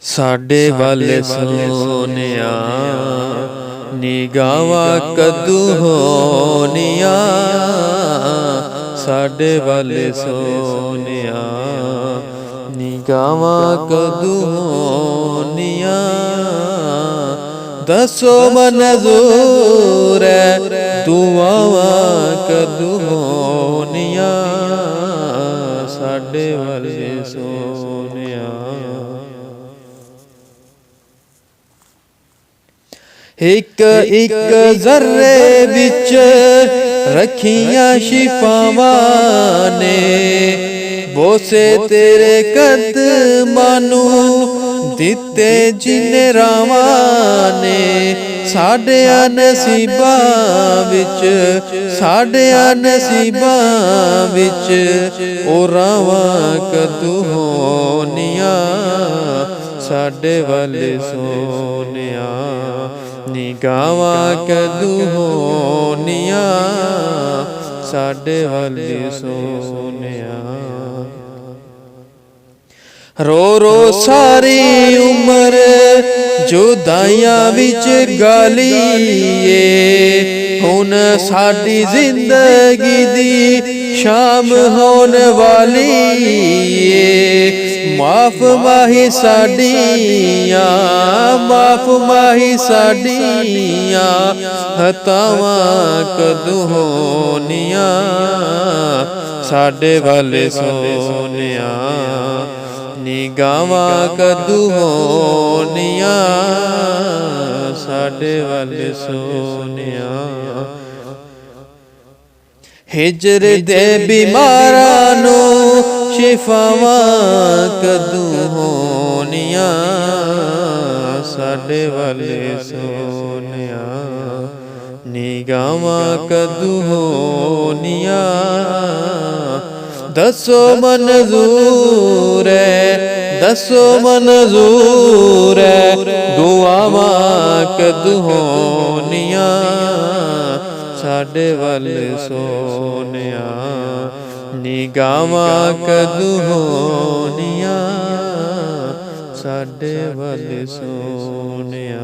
ਸਾਡੇ ਵੱਲ ਸੋਹਣਿਆ ਨਿਗਾਹਾਂ ਕਦੋਂ ਹੋਣੀਆਂ। ਸਾਡੇ ਵੱਲ ਸੋਹਣਿਆ ਨਿਗਾਹਾਂ ਕਦੋਂ ਹੋਣੀਆਂ। ਦੱਸੋ ਮਨਜ਼ੂਰ ਹੈ ਦੁਆਵਾਂ ਕਦੋਂ ਹੋਣੀਆਂ। ਸਾਡੇ ਵੱਲ ਸੋਹਣਿਆ ਇੱਕ ਇੱਕ ਜ਼ਰਰੇ ਵਿੱਚ ਰੱਖੀਆਂ ਸ਼ਿਫਾਵਾਂ ਨੇ। ਬੋਸੇ ਤੇਰੇ ਕਦਮਾਂ ਨੂੰ ਦਿੱਤੇ ਜਿੰਨੇ ਰਾਵਾਂ ਨੇ। ਸਾਡਿਆਂ ਨਸੀਬਾਂ ਵਿੱਚ ਸਾਡਿਆਂ ਨਸੀਬਾਂ ਵਿੱਚ ਉਹ ਰਾਵਾਂ ਕਦੋਂ ਹੋਣੀਆਂ। ਸਾਡੇ ਵੱਲ ਸੋਹਣਿਆ ਨਿਗਾਹਾਂ ਕਦੋਂ ਹੋਣੀਆਂ। ਸਾਡੇ ਵੱਲ ਸੋਹਣਿਆ ਰੋ ਰੋ ਸਾਰੀ ਉਮਰ ਜੁਦਾਈਆਂ ਵਿੱਚ ਗਾਲੀਏ। ਹੁਣ ਸਾਡੀ ਜ਼ਿੰਦਗੀ ਦੀ ਸ਼ਾਮ ਹੋਣ ਵਾਲੀ ਏ। ਮਾਫ ਮਾਹੀ ਸਾਡੀਆਂ ਮਾਫ ਮਾਹੀ ਸਾਡੀਆਂ ਹਤਾਵਾਂ ਕਦੋਂ ਹੋਣੀਆਂ। ਸਾਡੇ ਵੱਲ ਸੋਹਣਿਆ ਨਿਗਾਹਾਂ ਕਦੋਂ ਹੋਣੀਆਂ। ਸਾਡੇ ਵੱਲ ਸੋਹਣਿਆ ਹਿਜਰ ਦੇ ਬਿਮਾਰਾਂ ਨੂੰ ਸ਼ਿਫਾਵਾਂ ਕਦੋਂ ਹੋਣੀਆਂ। ਸਾਡੇ ਵੱਲ ਸੋਹਣਿਆ ਨਿਗਾਹਾਂ ਕਦੋਂ ਹੋਣੀਆਂ। ਦੱਸੋ ਮਨਜ਼ੂਰ ਹੈ ਦੱਸੋ ਮਨਜ਼ੂਰ ਹੈ ਦੁਆਵਾਂ ਕਦੋਂ ਹੋਣੀਆਂ। ਸਾਡੇ ਵੱਲ ਸੋਹਣਿਆ ਨਿਗਾਹਾਂ ਕਦੋਂ ਹੋਣੀਆਂ। ਸਾਡੇ ਵੱਲ ਸੋਹਣਿਆ।